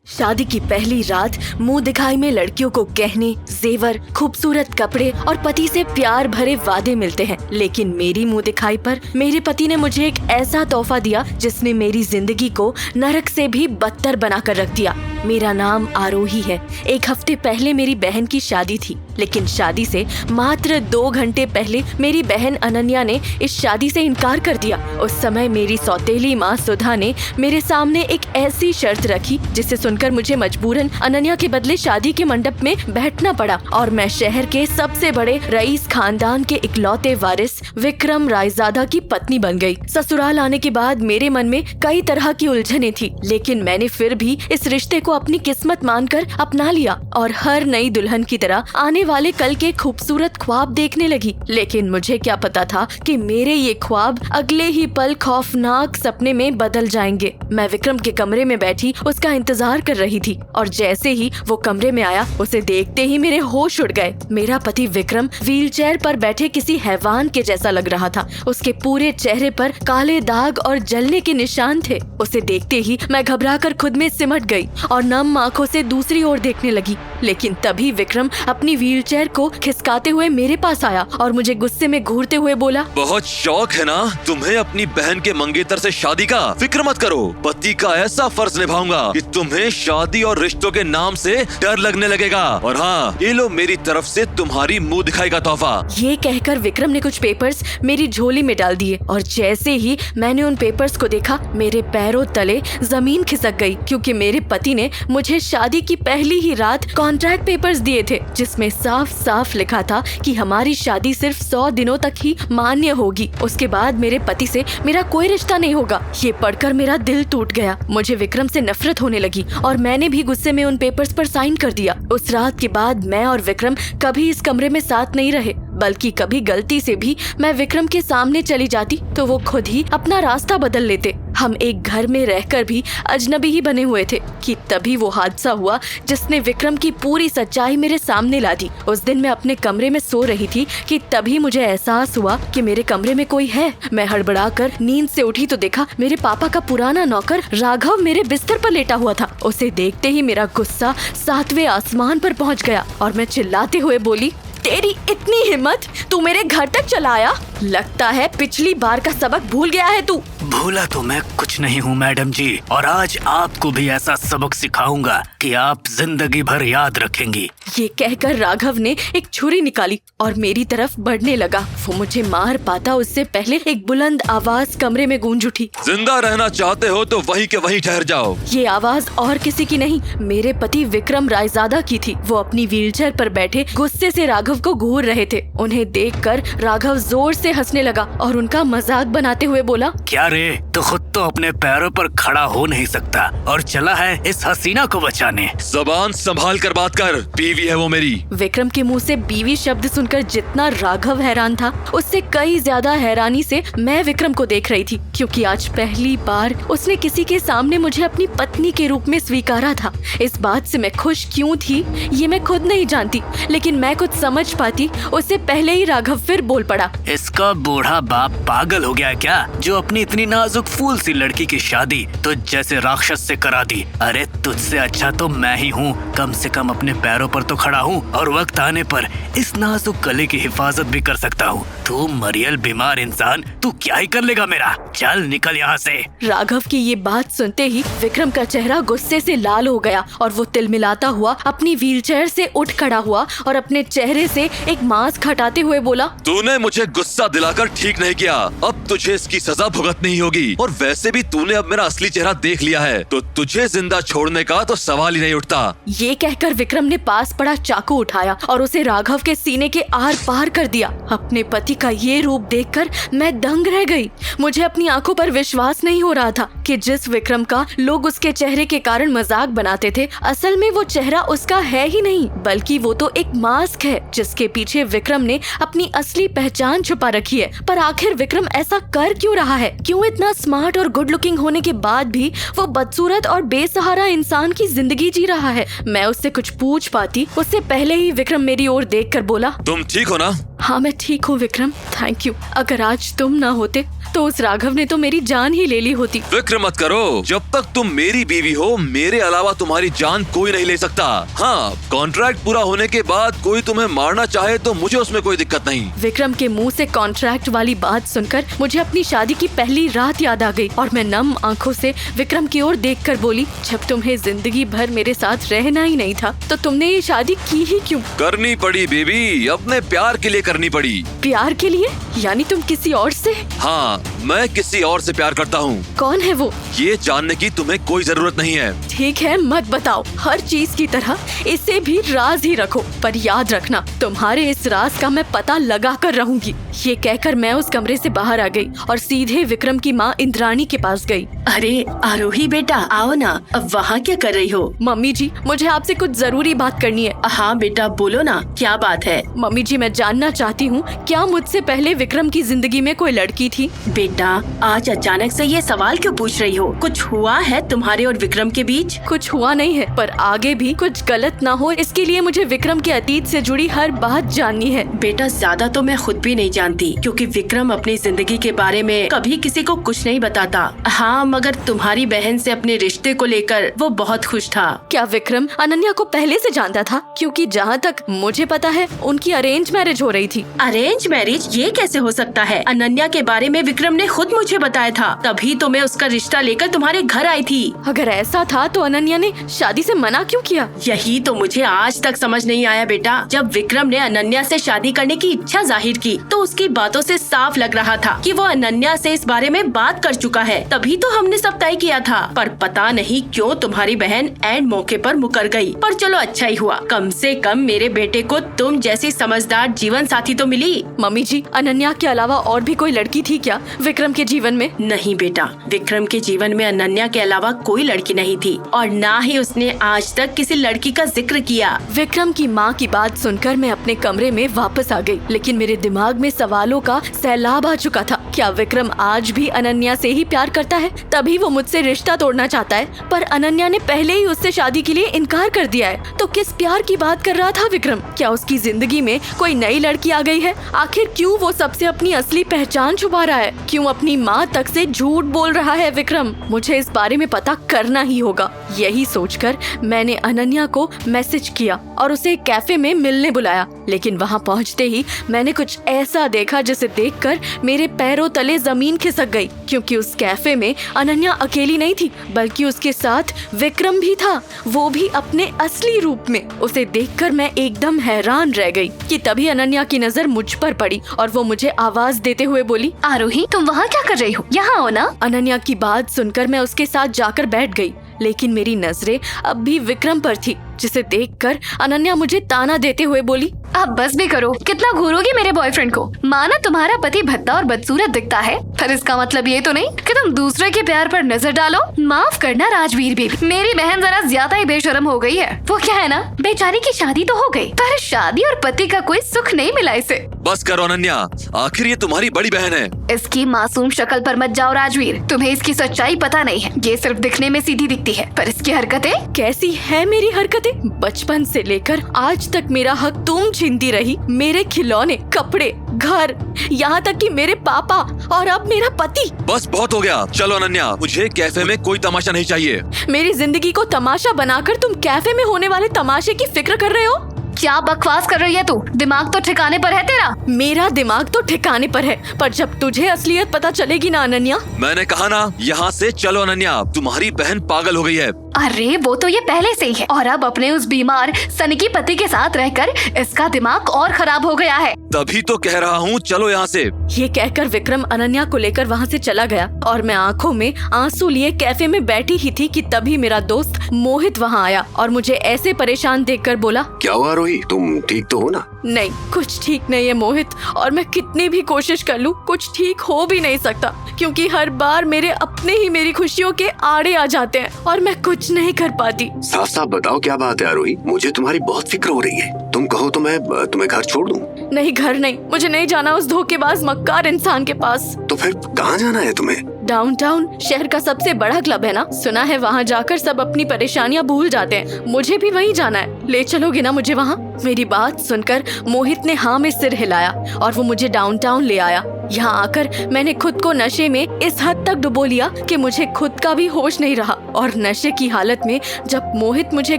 शादी की पहली रात मुंह दिखाई में लड़कियों को गहने, जेवर, खूबसूरत कपड़े और पति से प्यार भरे वादे मिलते हैं, लेकिन मेरी मुंह दिखाई पर मेरे पति ने मुझे एक ऐसा तोहफा दिया जिसने मेरी जिंदगी को नरक से भी बदतर बनाकर रख दिया। मेरा नाम आरोही है। एक हफ्ते पहले मेरी बहन की शादी थी, लेकिन शादी से मात्र 2 घंटे पहले मेरी बहन अनन्या ने इस शादी से इनकार कर दिया। उस समय मेरी सौतेली माँ सुधा ने मेरे सामने एक ऐसी शर्त रखी जिसे सुनकर मुझे मजबूरन अनन्या के बदले शादी के मंडप में बैठना पड़ा और मैं शहर के सबसे बड़े रईस खानदान के इकलौते वारिस विक्रम रायजादा की पत्नी बन गई। ससुराल आने के बाद मेरे मन में कई तरह की उलझनें थी, लेकिन मैंने फिर भी इस रिश्ते को अपनी किस्मत मानकर अपना लिया और हर नई दुल्हन की तरह आने वाले कल के खूबसूरत ख्वाब देखने लगी। लेकिन मुझे क्या पता था कि मेरे ये ख्वाब अगले ही पल खौफनाक सपने में बदल जाएंगे। मैं विक्रम के कमरे में बैठी उसका इंतजार कर रही थी और जैसे ही वो कमरे में आया उसे देखते ही मेरे होश उड़ गए। मेरा पति विक्रम व्हीलचेयर पर बैठे किसी हैवान के जैसा लग रहा था। उसके पूरे चेहरे पर काले दाग और जलने के निशान थे। उसे देखते ही मैं घबराकर खुद में सिमट गई और नम आंखों से दूसरी ओर देखने लगी। लेकिन तभी विक्रम अपनी व्हीलचेयर को खिसकाते हुए मेरे पास आया और मुझे गुस्से में घूरते हुए बोला, बहुत शौक है ना तुम्हें अपनी बहन के मंगेतर से शादी का? फिक्र मत करो, पति का ऐसा फर्ज निभाऊंगा कि तुम्हें शादी और रिश्तों के नाम से डर लगने लगेगा। और हाँ, ये लो मेरी तरफ से तुम्हारी मुंह दिखाई का तोहफा। ये कहकर विक्रम ने कुछ पेपर्स मेरी झोली में डाल दिए और जैसे ही मैंने उन पेपर्स को देखा मेरे पैरों तले जमीन खिसक गई, क्योंकि मेरे पति ने मुझे शादी की पहली ही रात कॉन्ट्रैक्ट पेपर्स दिए थे जिसमें साफ साफ लिखा था कि हमारी शादी सिर्फ 100 दिनों तक ही मान्य होगी। उसके बाद मेरे पति से मेरा कोई रिश्ता नहीं होगा। ये पढ़कर मेरा दिल टूट गया। मुझे विक्रम से नफरत होने लगी और मैंने भी गुस्से में उन पेपर्स पर साइन कर दिया। उस रात के बाद मैं और विक्रम कभी इस कमरे में साथ नहीं रहे, बल्कि कभी गलती से भी मैं विक्रम के सामने चली जाती तो वो खुद ही अपना रास्ता बदल लेते। हम एक घर में रहकर भी अजनबी ही बने हुए थे कि तभी वो हादसा हुआ जिसने विक्रम की पूरी सच्चाई मेरे सामने ला दी। उस दिन मैं अपने कमरे में सो रही थी कि तभी मुझे एहसास हुआ कि मेरे कमरे में कोई है। मैं हड़बड़ाकर नींद से उठी तो देखा मेरे पापा का पुराना नौकर राघव मेरे बिस्तर पर लेटा हुआ था। उसे देखते ही मेरा गुस्सा 7वें आसमान पर पहुंच गया और मैं चिल्लाते हुए बोली, तेरी इतनी हिम्मत, तू मेरे घर तक चला आया? लगता है पिछली बार का सबक भूल गया है तू। भूला तो मैं कुछ नहीं हूँ मैडम जी, और आज आपको भी ऐसा सबक सिखाऊंगा कि आप जिंदगी भर याद रखेंगी। ये कहकर राघव ने एक छुरी निकाली और मेरी तरफ बढ़ने लगा। वो मुझे मार पाता उससे पहले एक बुलंद आवाज कमरे में गूंज उठी, जिंदा रहना चाहते हो तो वहीं के वहीं ठहर जाओ। ये आवाज और किसी की नहीं, मेरे पति विक्रम रायजादा की थी। वो अपनी व्हीलचेयर पर बैठे गुस्से से राघव को घूर रहे थे। उन्हें देखकर राघव जोर से हंसने लगा और उनका मजाक बनाते हुए बोला, क्या रे, तो खुद तो अपने पैरों पर खड़ा हो नहीं सकता और चला है इस हसीना को बचाने। जबान संभाल कर बात कर, बीवी है वो मेरी। विक्रम के मुंह से बीवी शब्द सुनकर जितना राघव हैरान था, उससे कई ज्यादा हैरानी से मैं विक्रम को देख रही थी, क्योंकि आज पहली बार उसने किसी के सामने मुझे अपनी पत्नी के रूप में स्वीकारा था। इस बात से मैं खुश क्यों थी ये मैं खुद नहीं जानती, लेकिन मैं कुछ समझ पाती उससे पहले ही राघव फिर बोल पड़ा, इसका बूढ़ा बाप पागल हो गया क्या, जो अपनी इतनी नाजुक फूल सी लड़की की शादी तो जैसे राक्षस से करा दी। अरे तुझसे अच्छा तो मैं ही हूँ, कम से कम अपने पैरों पर तो खड़ा हूँ और वक्त आने पर इस नाजुक गले की हिफाजत भी कर सकता हूँ। तू मरियल बीमार इंसान, तू क्या ही कर लेगा मेरा? चल निकल यहाँ से। राघव की ये बात सुनते ही विक्रम का चेहरा गुस्से से लाल हो गया और वो तिलमिलाता हुआ अपनी व्हीलचेयर से उठ खड़ा हुआ और अपने चेहरे से एक मास्क हटाते हुए बोला, तूने मुझे गुस्सा दिलाकर ठीक नहीं किया, अब तुझे इसकी सजा भुगतनी होगी। और वैसे भी तूने अब मेरा असली चेहरा देख लिया है, तो तुझे जिंदा छोड़ने का तो सवाल ही नहीं उठता। ये कहकर विक्रम ने पास पड़ा चाकू उठाया और उसे राघव के सीने के आर पार कर दिया। अपने पति का ये रूप देखकर मैं दंग रह गई। मुझे अपनी आंखों पर विश्वास नहीं हो रहा था कि जिस विक्रम का लोग उसके चेहरे के कारण मजाक बनाते थे, असल में वो चेहरा उसका है ही नहीं, बल्कि वो तो एक मास्क है जिसके पीछे विक्रम ने अपनी असली पहचान छुपा रखी है। पर आखिर विक्रम ऐसा कर क्यों रहा है? क्यों इतना स्मार्ट और गुड लुकिंग होने के बाद भी वो बदसूरत और बेसहारा इंसान की जिंदगी जी रहा है? मैं उससे कुछ पूछ पाती उससे पहले ही विक्रम मेरी ओर देखकर बोला, तुम ठीक हो ना? हाँ मैं ठीक हूँ विक्रम, थैंक यू। अगर आज तुम ना होते तो उस राघव ने तो मेरी जान ही ले ली होती। फिक्र मत करो, जब तक तुम मेरी बीवी हो मेरे अलावा तुम्हारी जान कोई नहीं ले सकता। हाँ, कॉन्ट्रैक्ट पूरा होने के बाद कोई तुम्हें मारना चाहे तो मुझे उसमें कोई दिक्कत नहीं। विक्रम के मुंह से कॉन्ट्रैक्ट वाली बात सुनकर मुझे अपनी शादी की पहली रात याद आ गई और मैं नम आंखों से विक्रम की ओर देखकर बोली, जब तुम्हें जिंदगी भर मेरे साथ रहना ही नहीं था तो तुमने ये शादी की ही क्यों? करनी पड़ी बेबी, अपने प्यार के लिए करनी पड़ी। प्यार के लिए? यानी तुम किसी और से? हाँ, मैं किसी और से प्यार करता हूँ। कौन है वो? ये जानने की तुम्हें कोई जरूरत नहीं है। ठीक है, मत बताओ। हर चीज की तरह इसे भी राज ही रखो, पर याद रखना तुम्हारे इस राज का मैं पता लगा कर रहूंगी। ये कहकर मैं उस कमरे से बाहर आ गई और सीधे विक्रम की माँ इंद्राणी के पास गई। अरे आरोही बेटा, आओ ना। अब वहाँ क्या कर रही हो? मम्मी जी, मुझे आपसे कुछ जरूरी बात करनी है। हाँ बेटा, बोलो ना, क्या बात है? मम्मी जी, मैं जानना चाहती हूँ क्या मुझसे पहले विक्रम की जिंदगी में कोई लड़की थी? बेटा, आज अचानक से ये सवाल क्यों पूछ रही हो? कुछ हुआ है तुम्हारे और विक्रम के बीच? कुछ हुआ नहीं है, पर आगे भी कुछ गलत ना हो इसके लिए मुझे विक्रम के अतीत से जुड़ी हर बात जाननी है। बेटा, ज्यादा तो मैं खुद भी नहीं जानती, क्योंकि विक्रम अपनी जिंदगी के बारे में कभी किसी को कुछ नहीं बताता। हाँ, मगर तुम्हारी बहन से अपने रिश्ते को लेकर वो बहुत खुश था। क्या विक्रम अनन्या को पहले से जानता था? क्योंकि जहाँ तक मुझे पता है उनकी अरेंज मैरिज हो रही थी। Arrange marriage? ये कैसे हो सकता है? अनन्या के बारे में विक्रम ने खुद मुझे बताया था, तभी तो मैं उसका रिश्ता लेकर तुम्हारे घर आई थी। अगर ऐसा था तो अनन्या ने शादी से मना क्यों किया? यही तो मुझे आज तक समझ नहीं आया बेटा। जब विक्रम ने अनन्या से शादी करने की इच्छा जाहिर की तो उसकी बातों से साफ लग रहा था कि वो अनन्या से इस बारे में बात कर चुका है, तभी तो हमने सब तय किया था। पर पता नहीं क्यों तुम्हारी बहन एंड मौके पर मुकर गई। पर चलो, अच्छा ही हुआ, कम से कम मेरे बेटे को तुम जैसी समझदार जीवन साथी तो मिली। मम्मी जी, अनन्या के अलावा और भी कोई लड़की थी क्या विक्रम के जीवन में? नहीं बेटा, विक्रम के जीवन में अनन्या के अलावा कोई लड़की नहीं थी और ना ही उसने आज तक किसी लड़की का जिक्र किया। विक्रम की माँ की बात सुनकर मैं अपने कमरे में वापस आ गई, लेकिन मेरे दिमाग में सवालों का सैलाब आ चुका था। क्या विक्रम आज भी अनन्या से ही प्यार करता है? तभी वो मुझसे रिश्ता तोड़ना चाहता है, पर अनन्या ने पहले ही उससे शादी के लिए इनकार कर दिया है। तो किस प्यार की बात कर रहा था विक्रम? क्या उसकी जिंदगी में कोई नई लड़की आ गई है? आखिर क्यों वो सबसे अपनी असली पहचान छुपा रहा है? क्यों अपनी माँ तक से झूठ बोल रहा है विक्रम? मुझे इस बारे में पता करना ही होगा। यही सोचकर मैंने अनन्या को मैसेज किया और उसे कैफे में मिलने बुलाया, लेकिन वहाँ पहुँचते ही मैंने कुछ ऐसा देखा जिसे देखकर मेरे पैरों तले जमीन खिसक गई, क्योंकि उस कैफे में अनन्या अकेली नहीं थी बल्कि उसके साथ विक्रम भी था, वो भी अपने असली रूप में। उसे देखकर मैं एकदम हैरान रह गई कि तभी अनन्या की नजर मुझ पर पड़ी और वो मुझे आवाज देते हुए बोली, आरोही, तुम वहाँ क्या कर रही हो? यहाँ आओ ना। अनन्या की बात सुनकर मैं उसके साथ जाकर बैठ गई, लेकिन मेरी नजरें अब भी विक्रम पर थी, जिसे देखकर अनन्या मुझे ताना देते हुए बोली, आप बस भी करो, कितना घूरोगी मेरे बॉयफ्रेंड को? माना तुम्हारा पति भद्दा और बदसूरत दिखता है, पर इसका मतलब ये तो नहीं कि तुम दूसरे के प्यार पर नजर डालो। माफ करना राजवीर बेबी, मेरी बहन जरा ज्यादा ही बेशर्म हो गई है। वो क्या है ना, बेचारी की शादी तो हो गई, पर शादी और पति का कोई सुख नहीं मिला इसे। बस करो अनन्या, आखिर ये तुम्हारी बड़ी बहन है। इसकी मासूम शक्ल पर मत जाओ राजवीर, तुम्हें इसकी सच्चाई पता नहीं है। ये सिर्फ दिखने में सीधी दिखती है, पर इसकी हरकतें। कैसी है मेरी हरकतें? बचपन से लेकर आज तक मेरा हक तुम छीनती रही। मेरे खिलौने, कपड़े, घर, यहाँ तक कि मेरे पापा और अब मेरा पति। बस बहुत हो गया, चलो अनन्या, मुझे कैफे में कोई तमाशा नहीं चाहिए। मेरी जिंदगी को तमाशा बनाकर तुम कैफे में होने वाले तमाशे की फिक्र कर रहे हो? क्या बकवास कर रही है तू? दिमाग तो ठिकाने पर है तेरा? मेरा दिमाग तो ठिकाने पर है, पर जब तुझे असलियत पता चलेगी ना अनन्या। मैंने कहा ना, यहाँ से चलो अनन्या, तुम्हारी बहन पागल हो गई है। अरे वो तो ये पहले से ही है, और अब अपने उस बीमार सनकी पति के साथ रहकर इसका दिमाग और खराब हो गया है। तभी तो कह रहा हूँ, चलो यहाँ से। ये कहकर विक्रम अनन्या को लेकर वहाँ से चला गया और मैं आंखों में आंसू लिए कैफे में बैठी ही थी कि तभी मेरा दोस्त मोहित वहाँ आया और मुझे ऐसे परेशान देखकर बोला, क्या हुआ आरोही, तुम ठीक तो हो ना? नहीं, कुछ ठीक नहीं है मोहित, और मैं कितनी भी कोशिश कर लूँ कुछ ठीक हो भी नहीं सकता, क्योंकि हर बार मेरे अपने ही मेरी खुशियों के आड़े आ जाते हैं और मैं कुछ नहीं कर पाती। साफ साफ बताओ क्या बात है आरोही, मुझे तुम्हारी बहुत फिक्र हो रही है। तुम कहो तो मैं तुम्हें घर छोड़ दूं? नहीं, घर नहीं, मुझे नहीं जाना उस धोखेबाज मक्कार इंसान के पास। तो फिर कहाँ जाना है तुम्हें? डाउनटाउन शहर का सबसे बड़ा क्लब है ना, सुना है वहाँ जाकर सब अपनी परेशानियाँ भूल जाते हैं। मुझे भी वहीं जाना है, ले चलोगे ना मुझे वहाँ? मेरी बात सुनकर मोहित ने हाँ में सिर हिलाया और वो मुझे डाउनटाउन ले आया। यहाँ आकर मैंने खुद को नशे में इस हद तक डुबो लिया कि मुझे खुद का भी होश नहीं रहा। और नशे की हालत में जब मोहित मुझे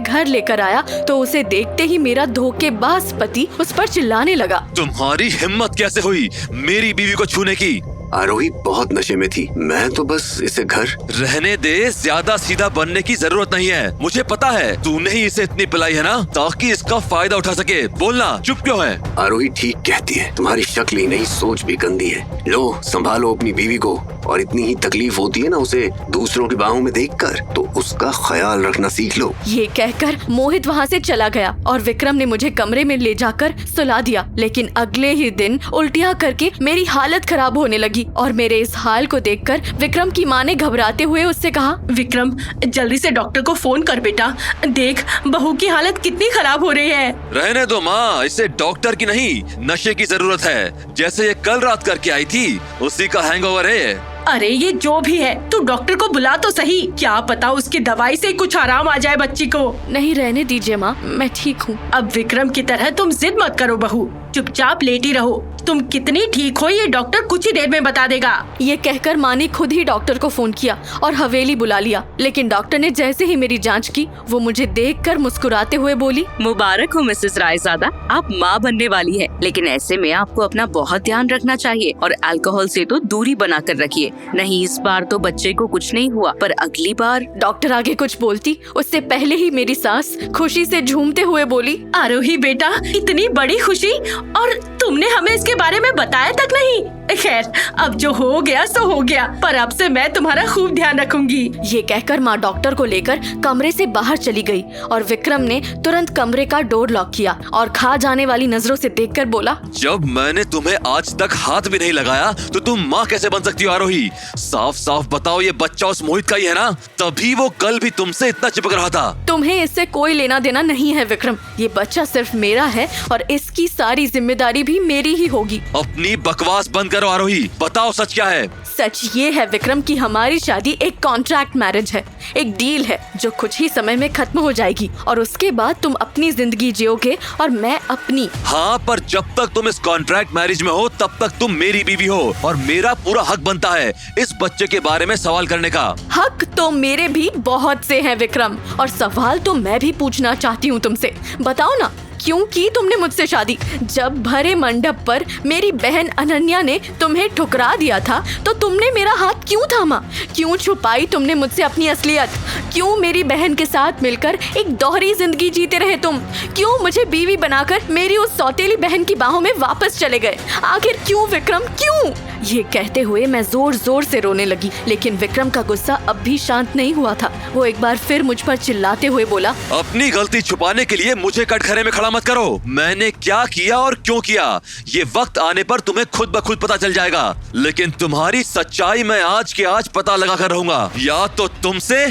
घर लेकर आया तो उसे देखते ही मेरा धोखेबाज पति उस पर चिल्लाने लगा। तुम्हारी हिम्मत कैसे हुई मेरी बीवी को छूने की? आरोही बहुत नशे में थी, मैं तो बस इसे घर। रहने दे, ज्यादा सीधा बनने की जरूरत नहीं है। मुझे पता है तूने ही इसे इतनी पिलाई है ना ताकि इसका फायदा उठा सके। बोलना, चुप क्यों है? आरोही ठीक कहती है, तुम्हारी शक्ल ही नहीं सोच भी गंदी है। लो संभालो अपनी बीवी को, और इतनी ही तकलीफ होती है ना उसे दूसरों की बाहों में देखकर, तो उसका ख्याल रखना सीख लो। ये कहकर मोहित वहाँ से चला गया और विक्रम ने मुझे कमरे में ले जाकर सुला दिया। लेकिन अगले ही दिन उल्टियाँ करके मेरी हालत खराब होने लगी और मेरे इस हाल को देखकर विक्रम की माँ ने घबराते हुए उससे कहा, विक्रम जल्दी से डॉक्टर को फोन कर बेटा, देख बहू की हालत कितनी खराब हो रही है। रहने दो माँ, इसे डॉक्टर की नहीं नशे की जरूरत है। जैसे ये कल रात करके आई थी उसी का हैंगओवर है। अरे ये जो भी है तू डॉक्टर को बुला तो सही, क्या पता उसकी दवाई से कुछ आराम आ जाए बच्ची को। नहीं रहने दीजिए माँ, मैं ठीक हूँ। अब विक्रम की तरह तुम जिद मत करो बहू, चुपचाप लेटी रहो। तुम कितनी ठीक हो ये डॉक्टर कुछ ही देर में बता देगा। ये कहकर माँ ने खुद ही डॉक्टर को फोन किया और हवेली बुला लिया। लेकिन डॉक्टर ने जैसे ही मेरी जांच की वो मुझे देखकर मुस्कुराते हुए बोली, मुबारक हो मिसेस रायजादा, आप माँ बनने वाली है। लेकिन ऐसे में आपको अपना बहुत ध्यान रखना चाहिए और अल्कोहल से तो दूरी बना कर रखिए। नहीं इस बार तो बच्चे को कुछ नहीं हुआ, पर अगली बार। डॉक्टर आगे कुछ बोलती उससे पहले ही मेरी सास खुशी से झूमते हुए बोली, आरोही बेटा इतनी बड़ी खुशी, और तुमने हमें इसके बारे में बताया तक नहीं। खैर अब जो हो गया सो हो गया, पर अब से मैं तुम्हारा खूब ध्यान रखूंगी। ये कहकर माँ डॉक्टर को लेकर कमरे से बाहर चली गई और विक्रम ने तुरंत कमरे का डोर लॉक किया और खा जाने वाली नजरों से देखकर बोला, जब मैंने तुम्हें आज तक हाथ भी नहीं लगाया तो तुम माँ कैसे बन सकती हो आरोही? साफ साफ बताओ ये बच्चा उस मोहित का ही है ना? तभी वो कल भी तुमसे इतना चिपक रहा था। तुम्हें इससे कोई लेना देना नहीं है विक्रम, ये बच्चा सिर्फ मेरा है और इसकी सारी जिम्मेदारी भी मेरी ही होगी। अपनी बकवास बंद करो आरोही, बताओ सच क्या है? सच ये है विक्रम कि हमारी शादी एक कॉन्ट्रैक्ट मैरिज है, एक डील है जो कुछ ही समय में खत्म हो जाएगी और उसके बाद तुम अपनी जिंदगी जियोगे और मैं अपनी। हाँ, पर जब तक तुम इस कॉन्ट्रैक्ट मैरिज में हो तब तक तुम मेरी बीवी हो और मेरा पूरा हक बनता है इस बच्चे के बारे में सवाल करने का। हक तो मेरे भी बहुत से हैं विक्रम, और सवाल तो मैं भी पूछना चाहती हूँ तुमसे। बताओ ना, क्यों की तुमने मुझसे शादी? जब भरे मंडप पर मेरी बहन अनन्या ने तुम्हें ठुकरा दिया था तो तुमने मेरा हाथ क्यों थामा? क्यों छुपाई तुमने मुझसे अपनी असलियत? क्यों मेरी बहन के साथ मिलकर एक दोहरी जिंदगी जीते रहे तुम? क्यों मुझे बीवी बनाकर मेरी उस सौतेली बहन की बाहों में वापस चले गए? आखिर क्यों विक्रम, क्यों? ये कहते हुए मैं जोर जोर से रोने लगी, लेकिन विक्रम का गुस्सा अब भी शांत नहीं हुआ था। वो एक बार फिर मुझ पर चिल्लाते हुए बोला, अपनी गलती छुपाने के लिए मुझे कटघरे में खड़ा मत करो। मैंने क्या किया और क्यों किया ये वक्त आने पर तुम्हें खुद ब खुद पता चल जाएगा, लेकिन तुम्हारी सच्चाई मैं आज के आज पता लगा कर रहूंगा, या तो तुमसे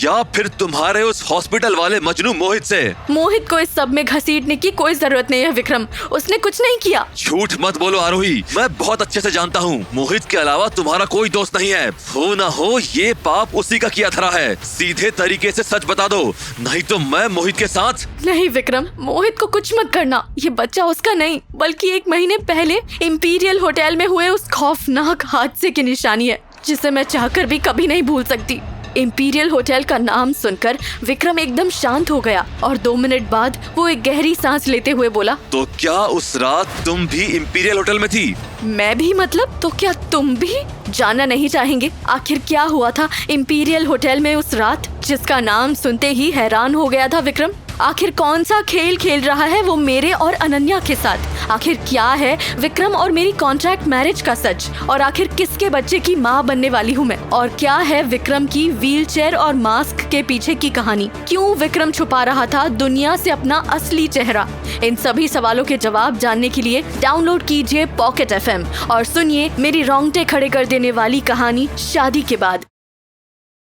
या फिर तुम्हारे उस हॉस्पिटल वाले मजनू मोहित से। मोहित को इस सब में घसीटने की कोई जरूरत नहीं है विक्रम, उसने कुछ नहीं किया। झूठ मत बोलो आरोही, मैं बहुत अच्छे से जानता हूँ मोहित के अलावा तुम्हारा कोई दोस्त नहीं है। हो ना हो ये पाप उसी का किया धरा है। सीधे तरीके से सच बता दो, नहीं तो मैं मोहित के साथ। नहीं विक्रम, मोहित को कुछ मत करना, ये बच्चा उसका नहीं बल्कि 1 महीने पहले इंपीरियल होटल में हुए उस खौफनाक हादसे की निशानी है जिसे मैं चाहकर भी कभी नहीं भूल सकती। इंपीरियल होटल का नाम सुनकर विक्रम एकदम शांत हो गया और 2 मिनट बाद वो एक गहरी सांस लेते हुए बोला, तो क्या उस रात तुम भी इंपीरियल होटल में थी? मैं भी मतलब? तो क्या तुम भी जानना नहीं चाहेंगे आखिर क्या हुआ था इंपीरियल होटल में उस रात, जिसका नाम सुनते ही हैरान हो गया था विक्रम? आखिर कौन सा खेल खेल रहा है वो मेरे और अनन्या के साथ? आखिर क्या है विक्रम और मेरी कॉन्ट्रैक्ट मैरिज का सच? और आखिर किसके बच्चे की माँ बनने वाली हूँ मैं? और क्या है विक्रम की व्हीलचेयर और मास्क के पीछे की कहानी? क्यों विक्रम छुपा रहा था दुनिया से अपना असली चेहरा? इन सभी सवालों के जवाब जानने के लिए डाउनलोड कीजिए पॉकेट FM और सुनिए मेरी रोंगटे खड़े कर देने वाली कहानी शादी के बाद।